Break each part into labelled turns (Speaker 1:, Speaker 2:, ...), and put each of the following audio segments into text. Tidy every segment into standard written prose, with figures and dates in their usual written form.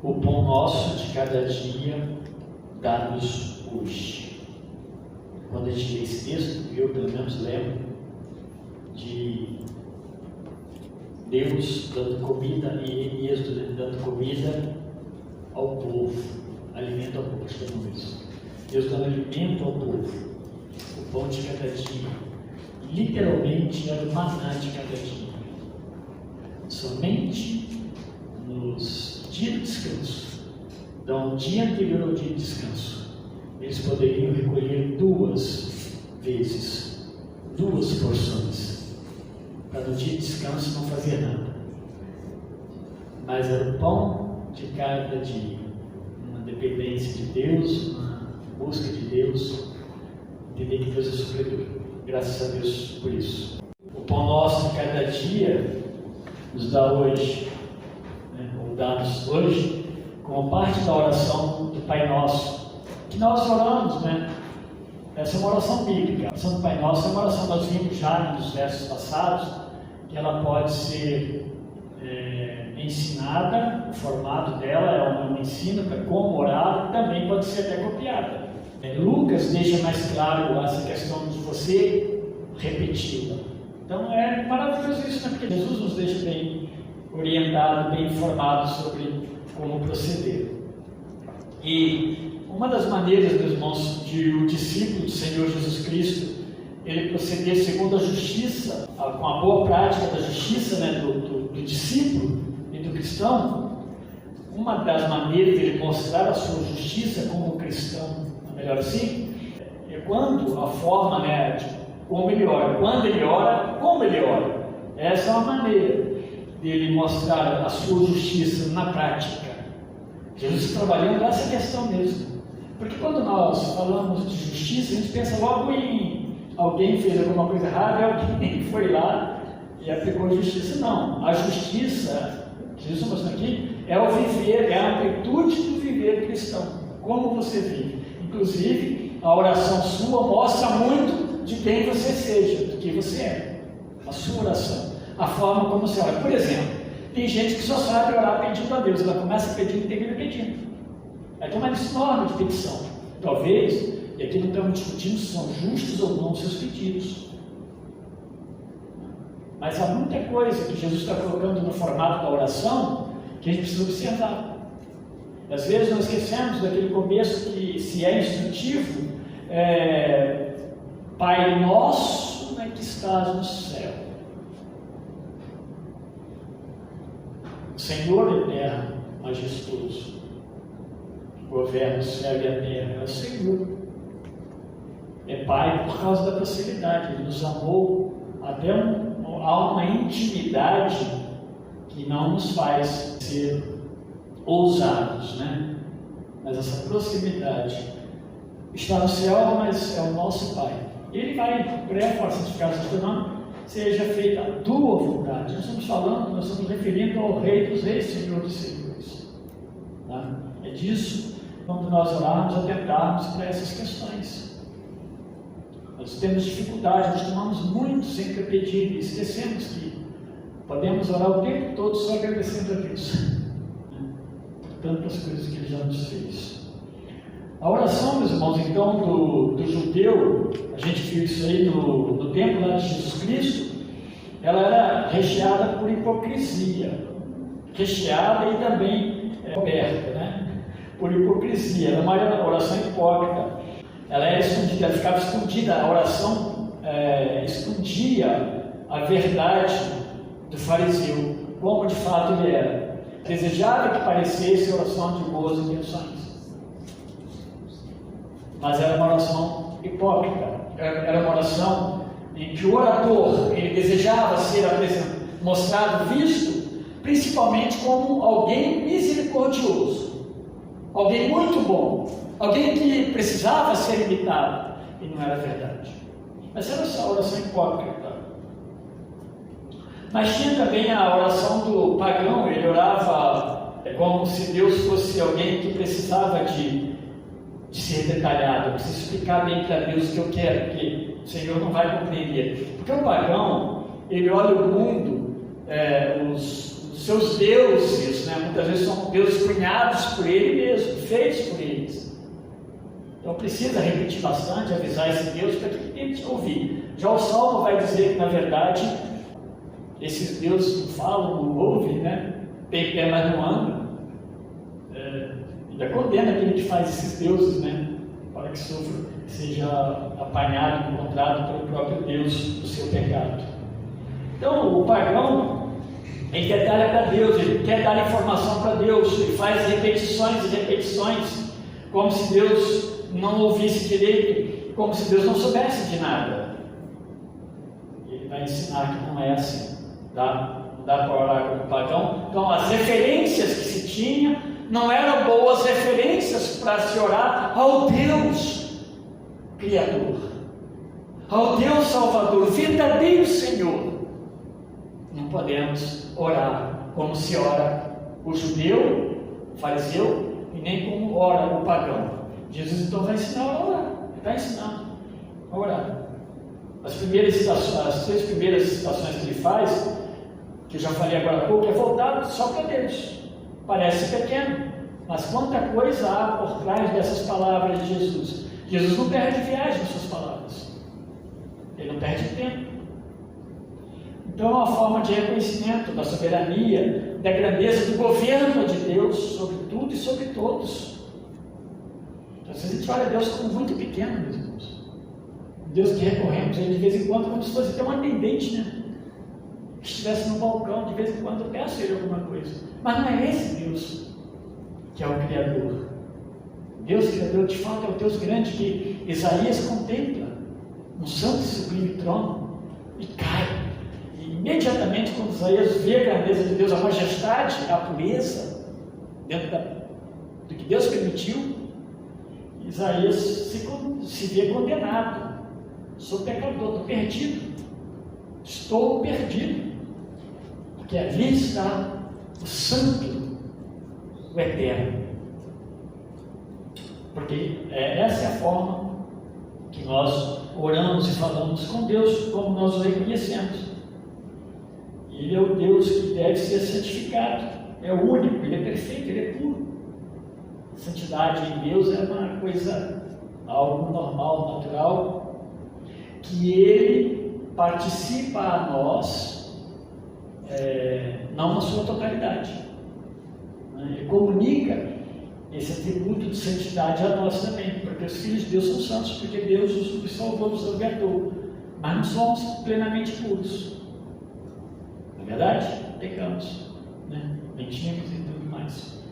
Speaker 1: o pão nosso de cada dia dá-nos hoje. Quando a gente lê esse texto, eu pelo menos lembro de Deus dando comida e Êxodo dando comida ao povo, alimento ao povo, chamamos isso. Deus dando alimento ao povo, o pão de cada dia. Literalmente era o maná de cada dia. Somente nos dias de descanso, então, dia anterior ao dia de descanso, eles poderiam recolher 2 vezes, 2 porções, para no dia de descanso não fazer nada. Mas era o pão de cada dia, uma dependência de Deus, uma busca de Deus, entender que Deus é supridor. Graças a Deus por isso. O pão nosso de cada dia nos dá hoje, ou dá-nos hoje, como parte da oração do Pai Nosso, que nós oramos, Essa é uma oração bíblica. A oração do Pai Nosso é uma oração, nós vimos já nos versos passados, que ela pode ser ensinada, o formato dela é um ensino para como orar, também pode ser até copiada. Lucas deixa mais claro essa questão de você repeti-la. Então é maravilhoso isso, Porque Jesus nos deixa bem orientado, bem informado sobre como proceder. E uma das maneiras, meus irmãos, de o discípulo do Senhor Jesus Cristo ele proceder segundo a justiça, com a boa prática da justiça, do discípulo e do cristão, uma das maneiras de ele mostrar a sua justiça como cristão, melhor assim, é quando a forma, como ele ora, quando ele ora, como ele ora. Essa é uma maneira dele mostrar a sua justiça na prática. Jesus está trabalhando essa questão mesmo. Porque quando nós falamos de justiça, a gente pensa logo em alguém fez alguma coisa errada e alguém foi lá e aplicou a justiça. Não, a justiça, que Jesus está mostrando aqui, é o viver, é a amplitude do viver cristão. Como você vive. Inclusive, a oração sua mostra muito de quem você seja, do que você é. A sua oração, a forma como você ora. Por exemplo, tem gente que só sabe orar pedindo a Deus. Ela começa pedindo e termina pedindo. Aí tem uma lista enorme de petição. Talvez, e aqui não estamos discutindo se são justos ou não os seus pedidos. Mas há muita coisa que Jesus está colocando no formato da oração que a gente precisa observar. Às vezes nós esquecemos daquele começo que, se é instrutivo, Pai nosso que estás no céu. O Senhor eterno, majestoso, governa o céu e a terra, é o Senhor. É Pai por causa da proximidade, Ele nos amou até há uma intimidade que não nos faz ser ousados, Mas essa proximidade está no céu, mas é o nosso Pai. Ele vai, pré-for santificado o seu nome, seja feita a tua vontade. Nós estamos referindo ao Rei dos Reis, Senhor dos Senhores. É disso, quando nós orarmos, atentarmos para essas questões. Nós temos dificuldade, costumamos muito sempre pedir, e esquecemos que podemos orar o tempo todo só agradecendo a Deus. Tantas coisas que Ele já nos fez. A oração, meus irmãos, então, do judeu, a gente viu isso aí no tempo lá de Jesus Cristo, ela era recheada por hipocrisia, recheada e também coberta, por hipocrisia. Era uma oração hipócrita. Ela era escondida, ela ficava escondida, a oração escondia a verdade do fariseu, como de fato ele era. Desejava que parecesse oração de boas intenções, mas era uma oração hipócrita. Era uma oração em que o orador ele desejava ser mostrado, visto, principalmente como alguém misericordioso, alguém muito bom, alguém que precisava ser imitado, e não era verdade. Mas era essa oração hipócrita. Mas tinha também a oração do pagão. Ele orava como se Deus fosse alguém que precisava de ser detalhado. Eu preciso explicar bem para Deus o que eu quero, porque o Senhor não vai compreender. Porque o pagão, ele olha o mundo, os seus deuses, né? Muitas vezes são deuses cunhados por ele mesmo, feitos por eles. Então precisa repetir bastante, avisar esse Deus para que ele tente ouvir. Já o Salmo vai dizer que, na verdade, esses deuses não falam, não ouvem, né? Tem pé, mas não andam. Ainda condena aquele que faz esses deuses, né? Para que sofra, seja apanhado, encontrado pelo próprio Deus do seu pecado. Então, o pagão, ele quer dar para Deus, ele quer dar informação para Deus, ele faz repetições e repetições, como se Deus não ouvisse direito, como se Deus não soubesse de nada. Ele vai ensinar que não é assim, tá? Não dá para orar como pagão. Então, as referências que se tinha não eram boas referências para se orar ao Deus Criador, ao Deus Salvador, verdadeiro Senhor. Não podemos orar como se ora o judeu, o fariseu, e nem como ora o pagão. Jesus então vai ensinar a orar, ele vai ensinar a orar. As três primeiras citações que ele faz, que eu já falei agora há pouco, é voltado só para Deus. Parece pequeno, mas quanta coisa há por trás dessas palavras de Jesus. Jesus não perde viagem nas suas palavras, ele não perde tempo. Então é uma forma de reconhecimento da soberania, da grandeza do governo de Deus sobre tudo e sobre todos. Então, às vezes a gente olha Deus como muito pequeno, meus irmãos. Deus que recorremos a ele de vez em quando, como se fosse até um atendente, né? Que estivesse no balcão, de vez em quando eu peço a ele alguma coisa. Mas não é esse Deus que é o Criador. Deus Criador, de fato, é o Deus grande que Isaías contempla no santo e sublime trono e cai. E imediatamente, quando Isaías vê a grandeza de Deus, a majestade, a pureza, dentro do que Deus permitiu, Isaías se vê condenado. Sou pecador, estou perdido. Estou perdido. Porque ali está o santo, o eterno. Porque essa é a forma que nós oramos e falamos com Deus, como nós o reconhecemos. Ele é o Deus que deve ser santificado, é o único, ele é perfeito, ele é puro. A santidade em Deus é uma coisa, algo normal, natural, que ele participa a nós, não na sua totalidade. Ele comunica esse atributo de santidade a nós também, porque os filhos de Deus são santos, porque Deus os salvou, nos libertou, mas não somos plenamente puros. Não é verdade? Pecamos, né? Mentimos e tudo mais.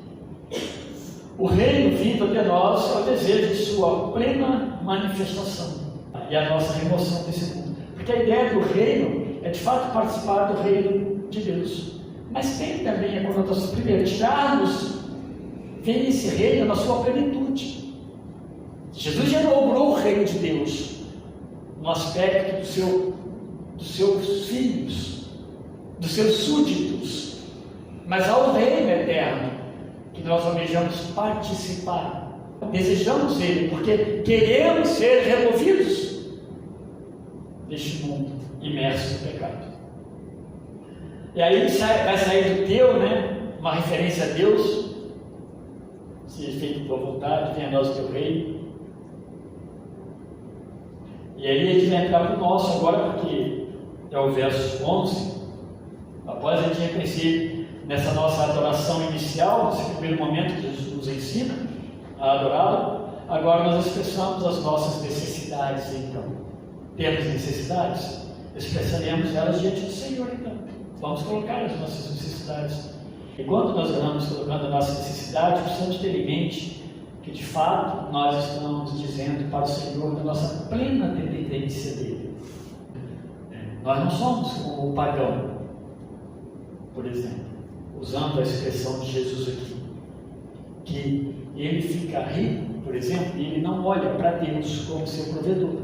Speaker 1: O reino vindo até nós é o desejo de sua plena manifestação e a nossa remoção desse mundo. Porque a ideia do reino é de fato participar do reino de Deus, mas tem também a conotação, primeiro, tirarmos, ver esse reino na sua plenitude. Jesus já inaugurou o reino de Deus no aspecto dos seus filhos, dos seus súditos, mas há o reino eterno que nós almejamos participar, desejamos ele, porque queremos ser removidos deste mundo imerso no pecado. E aí vai sair do teu, né? Uma referência a Deus, seja feito tua vontade, venha a nós o teu reino. E aí a gente vai entrar para o nosso agora, porque é o verso 11. Após a gente reconhecer nessa nossa adoração inicial, nesse primeiro momento que Jesus nos ensina a adorá-lo, agora nós expressamos as nossas necessidades. Então, temos necessidades? Expressaremos elas diante do Senhor. Então, vamos colocar as nossas necessidades. E quando nós oramos colocando a nossa necessidade, precisamos ter em mente que de fato nós estamos dizendo para o Senhor da nossa plena dependência dele. Nós não somos como o pagão, por exemplo, usando a expressão de Jesus aqui, que ele fica rico, por exemplo, e ele não olha para Deus como seu provedor,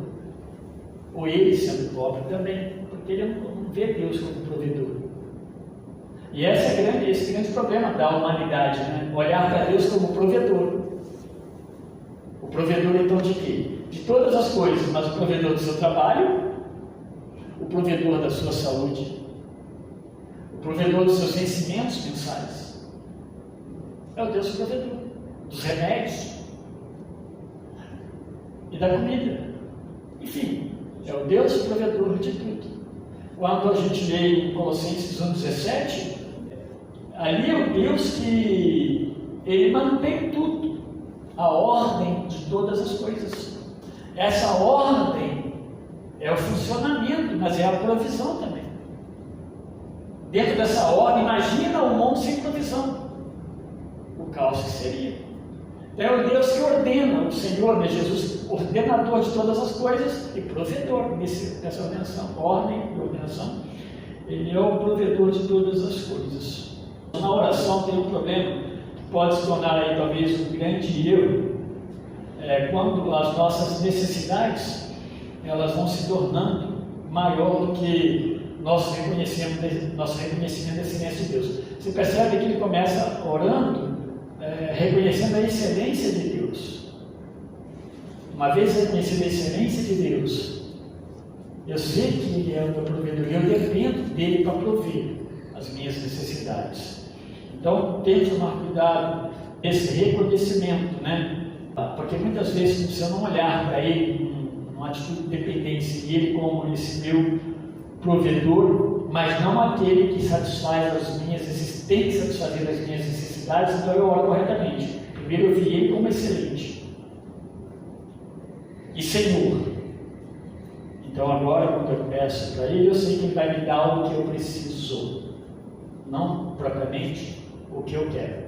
Speaker 1: ou ele sendo pobre também, porque ele não vê Deus como provedor. E esse é grande problema da humanidade, né? Olhar para Deus como provedor. O provedor então de quê? De todas as coisas, mas o provedor do seu trabalho, o provedor da sua saúde, o provedor dos seus vencimentos mensais. É o Deus provedor dos remédios e da comida. Enfim, é o Deus provedor de tudo. Quando a gente lê em Colossenses 1,17, ali é o Deus que ele mantém tudo, a ordem de todas as coisas. Essa ordem é o funcionamento, mas é a provisão também. Dentro dessa ordem, imagina o mundo sem provisão, o caos que seria. É o Deus que ordena, o Senhor, né? Jesus, ordenador de todas as coisas e provedor nessa ordenação, ordem e ordenação. Ele é o provedor de todas as coisas. Na oração tem um problema que pode se tornar aí talvez um grande erro, quando as nossas necessidades elas vão se tornando maior do que nosso reconhecimento da excelência de Deus. Você percebe que ele começa orando, reconhecendo a excelência de Deus. Uma vez reconhecendo a excelência de Deus, eu sei que Ele é o meu provedor e eu dependo dele para prover as minhas necessidades. Então, tem que tomar cuidado nesse reconhecimento, né? Porque muitas vezes, se eu não olhar para Ele numa atitude de dependência e Ele como esse meu provedor, mas não aquele que satisfaz as minhas necessidades, tem que satisfazer as minhas necessidades, então eu oro corretamente. Primeiro eu vi Ele como excelente e Senhor. Então agora, quando eu peço para Ele, eu sei que Ele vai me dar o que eu preciso, não propriamente o que eu quero.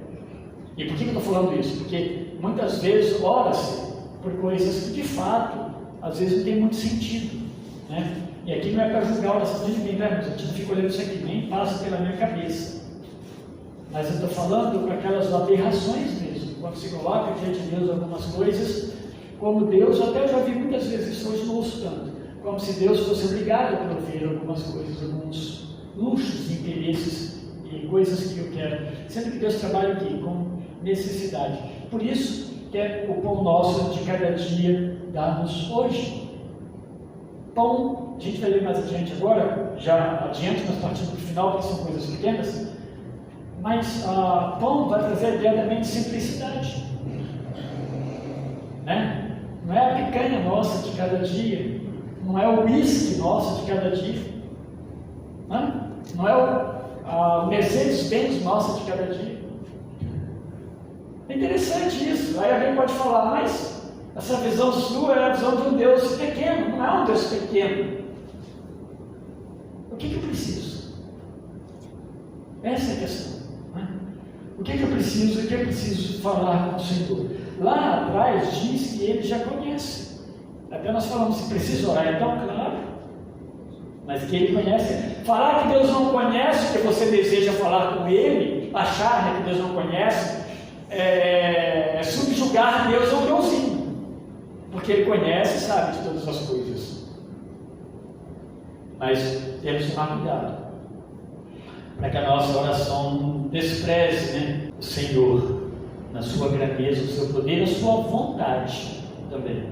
Speaker 1: E por que eu estou falando isso? Porque muitas vezes ora-se por coisas que de fato, às vezes não tem muito sentido, né? E aqui não é para julgar a oração de ninguém, né? A gente não fica olhando isso aqui, nem passa pela minha cabeça. Mas eu estou falando com aquelas aberrações mesmo, quando se coloca diante de Deus algumas coisas, como Deus, até eu já vi muitas vezes isso, hoje não ouço tanto, como se Deus fosse obrigado a prover algumas coisas, alguns luxos, interesses e coisas que eu quero, sendo que Deus trabalha aqui com necessidade. Por isso que é o pão nosso de cada dia dá-nos hoje. Pão, a gente vai ler mais adiante agora, já adiante, nós partimos para o final, porque são coisas pequenas, mas pão vai trazer diretamente simplicidade, né? Não é a picanha nossa de cada dia, não é o uísque nosso de cada dia, né? Não é o Mercedes-Benz nossa de cada dia. É interessante isso. Aí alguém pode falar, mas essa visão sua é a visão de um Deus pequeno. Não é um Deus pequeno. O que eu preciso? Essa é a questão, né? O que eu preciso? O que eu preciso falar com o Senhor? Lá atrás diz que Ele já conhece. Até nós falamos que precisa orar, então claro. Mas que Ele conhece. Falar que Deus não conhece, que você deseja falar com Ele, achar que Deus não conhece, subjugar Deus ao Deusinho. Porque Ele conhece e sabe de todas as coisas. Mas temos que tomar cuidado para que a nossa oração não despreze, né, o Senhor na sua grandeza, no seu poder e na sua vontade também.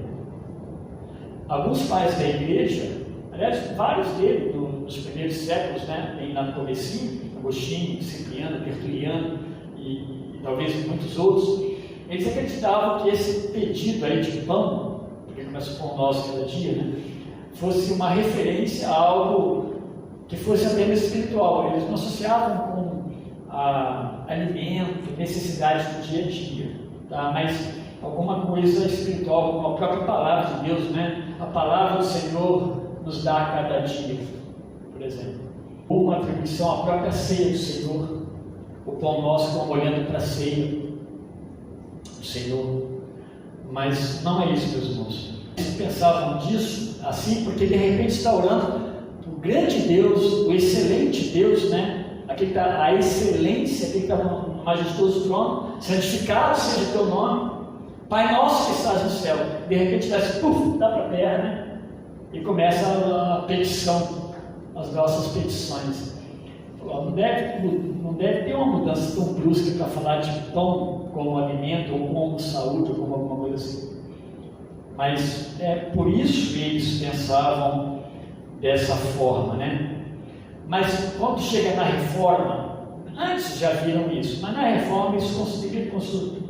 Speaker 1: Alguns pais da igreja, aliás, vários deles nos primeiros séculos, né, lá no comecinho, Agostinho, Cipriano, Tertuliano e talvez muitos outros, eles acreditavam que esse pedido aí de pão, porque começa com o nosso cada dia, né, fosse uma referência a algo que fosse apenas espiritual. Eles não associavam com alimento, necessidade do dia a dia, tá? Mas alguma coisa espiritual, como a própria palavra de Deus, né? A palavra do Senhor nos dá a cada dia, por exemplo. Ou uma atribuição à própria ceia do Senhor, o pão nosso como olhando para a ceia do Senhor. Mas não é isso, meus irmãos. Eles pensavam disso assim porque de repente está orando o grande Deus, o excelente Deus, né? Aquele que está, a excelência, aquele que está no majestoso trono, santificado seja o teu nome, Pai nosso que estás no céu. De repente dá assim, dá para a terra, né? E começa a petição, as nossas petições. Não deve ter uma mudança tão brusca para falar de pão como alimento, ou como saúde, ou como alguma coisa assim. Mas é por isso que eles pensavam dessa forma, né? Mas quando chega na reforma, antes já viram isso, mas na reforma isso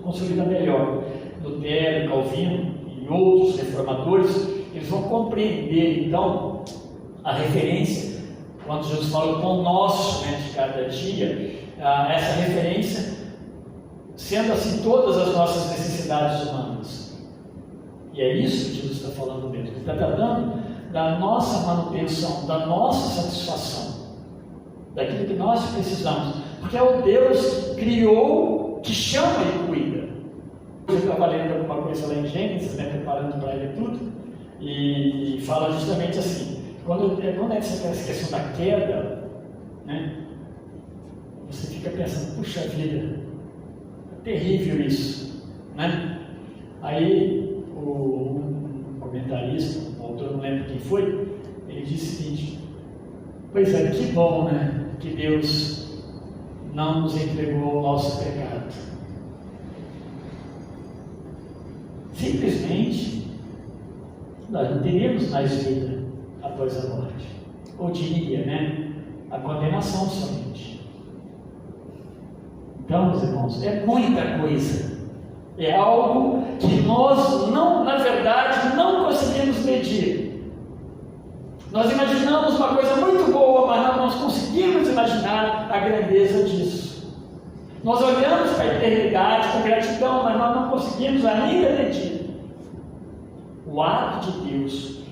Speaker 1: consolida melhor. Lutero, Calvino e outros reformadores, eles vão compreender então a referência, quando Jesus fala o pão nosso, né, de cada dia, essa referência sendo assim todas as nossas necessidades humanas. E é isso que Jesus está falando mesmo. Ele está tratando da nossa manutenção, da nossa satisfação, daquilo que nós precisamos, porque é o Deus que criou, que chama e cuida. Eu estava lendo alguma coisa lá em Gênesis, né, preparando para ele tudo, e fala justamente assim, quando é essa questão da queda, né, você fica pensando, puxa vida, é terrível isso, né? Aí um comentarista, um autor, não lembro quem foi, ele disse o seguinte: pois é, que bom, né, que Deus não nos entregou o nosso pecado. Simplesmente nós não teríamos mais vida após a morte, ou diria, né, a condenação somente. Então, meus irmãos, é muita coisa, é algo que nós não, na verdade, não conseguimos medir. Nós imaginamos uma coisa muito boa, mas não conseguimos imaginar a grandeza disso. Nós olhamos para a eternidade com gratidão, mas nós não conseguimos ainda medir o ato de Deus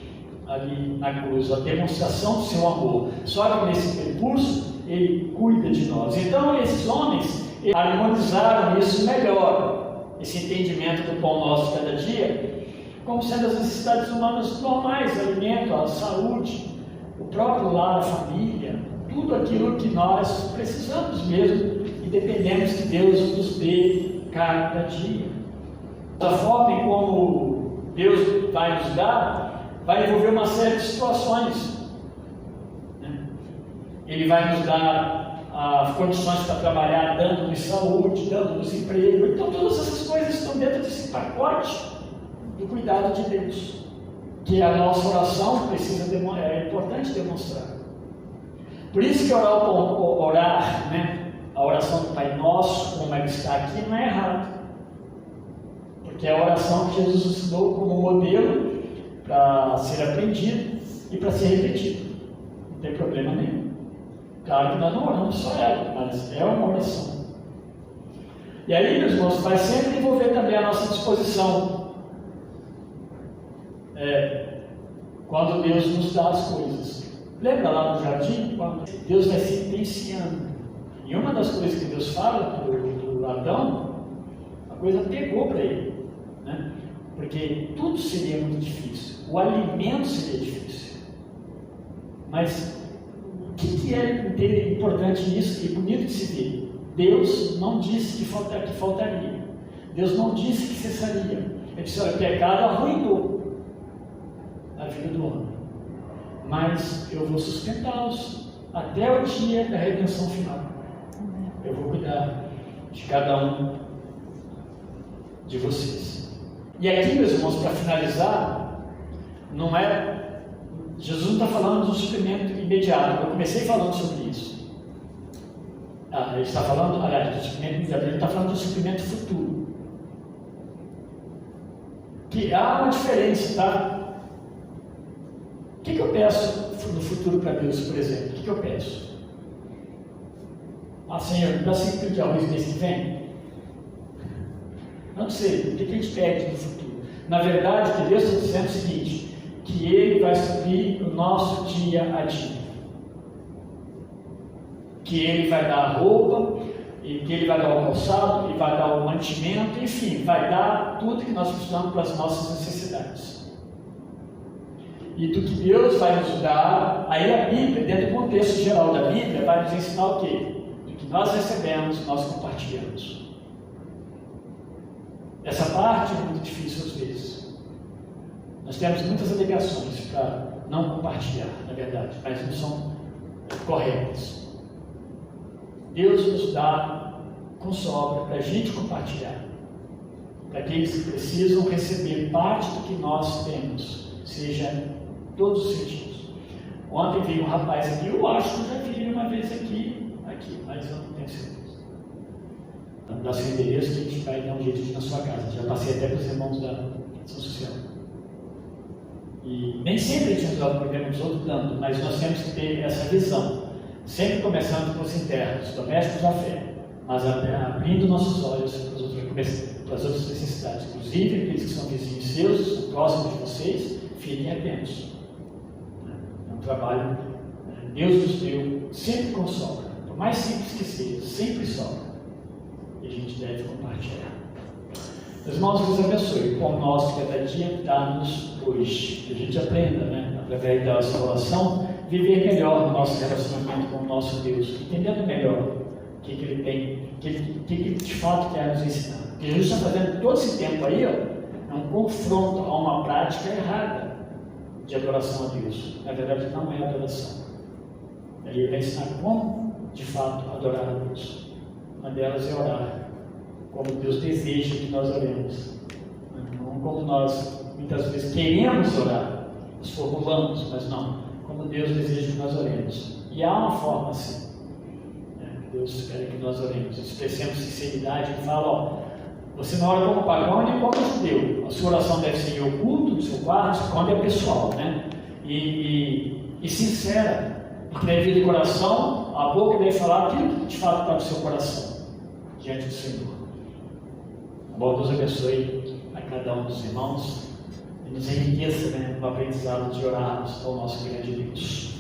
Speaker 1: ali na cruz, a demonstração do seu amor. Só que nesse percurso ele cuida de nós. Então esses homens harmonizaram isso melhor, esse entendimento do pão nosso de cada dia, como sendo as necessidades humanas normais, alimento, a saúde, o próprio lar, a família, tudo aquilo que nós precisamos mesmo e dependemos que Deus nos dê cada dia. Da forma como Deus vai nos dar, vai envolver uma série de situações, né? Ele vai nos dar condições para trabalhar, dando-nos saúde, dando-nos emprego. Então todas essas coisas estão dentro desse pacote do cuidado de Deus, que a nossa oração é importante demonstrar. Por isso que orar, né, a oração do Pai Nosso, como ela está aqui, não é errado, porque é a oração que Jesus ensinou como modelo para ser aprendido e para ser repetido. Não tem problema nenhum. Claro que nós não oramos só ela, mas é uma oração. E aí, meus irmãos, vai sempre envolver também a nossa disposição. Quando Deus nos dá as coisas. Lembra lá no jardim, quando Deus vai sentenciando. E uma das coisas que Deus fala para o Adão, a coisa pegou para ele, né? Porque tudo seria muito difícil. O alimento seria difícil. Mas o que é importante nisso e bonito de se ver? Deus não disse que faltaria. Deus não disse que cessaria. Ele disse: olha, o pecado arruinou a vida do homem, mas eu vou sustentá-los até o dia da redenção final. Eu vou cuidar de cada um de vocês. E aqui, meus irmãos, para finalizar, Jesus não está falando do suprimento imediato. Eu comecei falando sobre isso. Ele está falando, aliás, do suprimento imediato, ele está falando do suprimento futuro. Que há uma diferença, tá? O que eu peço no futuro para Deus, por exemplo? O que eu peço? Senhor, me dá 5 quilos de arroz mês que vem? Não sei, o que a gente pede no futuro? Na verdade, o que Deus está dizendo é o seguinte: que Ele vai suprir o nosso dia a dia, que Ele vai dar a roupa, e que Ele vai dar o calçado, Ele vai dar o mantimento, enfim, vai dar tudo que nós precisamos para as nossas necessidades. E do que Deus vai nos dar, aí a Bíblia, dentro do contexto geral da Bíblia, vai nos ensinar o quê? Do que nós recebemos, nós compartilhamos. Essa parte é muito difícil às vezes. Nós temos muitas alegações para não compartilhar, na verdade, mas não são corretas. Deus nos dá com sobra para a gente compartilhar, para aqueles que precisam receber parte do que nós temos, seja em todos os sentidos. Ontem veio um rapaz aqui, eu acho que eu já vi ele uma vez aqui, mas eu não tenho certeza. Então, dá seu endereço que a gente vai dar um jeito de ir na sua casa. Já passei até para os irmãos da ação social. E nem sempre a gente resolve o problema dos outros dando, mas nós temos que ter essa visão. Sempre começando com os internos, domésticos da fé, mas abrindo nossos olhos para as outras necessidades, inclusive aqueles que são vizinhos seus, são próximos de vocês, fiquem atentos. É um trabalho, Deus nos deu, sempre consola, por mais simples que seja, sempre sobra, e a gente deve compartilhar. Meus irmãos, Deus abençoe, com nós cada dia dá-nos hoje, que a gente aprenda, através da sua oração, viver melhor no nosso relacionamento com o nosso Deus, entendendo melhor o que Ele tem, o que Ele de fato quer nos ensinar. Porque Jesus está fazendo todo esse tempo aí, é um confronto a uma prática errada de adoração a Deus. Na verdade, não é adoração. Ele vai ensinar como, de fato, adorar a Deus. Uma delas é orar, como Deus deseja que nós oremos. Não como nós, muitas vezes, queremos orar, nós formulamos, mas não. Como Deus deseja que nós oremos. E há uma forma assim. Deus espera que nós oremos. Expressemos sinceridade e fala, você não ora como pagão nem como judeu. A sua oração deve ser em oculto, no seu quarto, quando é pessoal, E sincera. E que de coração, a boca deve falar aquilo que de fato está no seu coração, diante do Senhor. Bom, Deus abençoe a cada um dos irmãos e nos enriqueça no aprendizado de orarmos ao nosso grande Deus.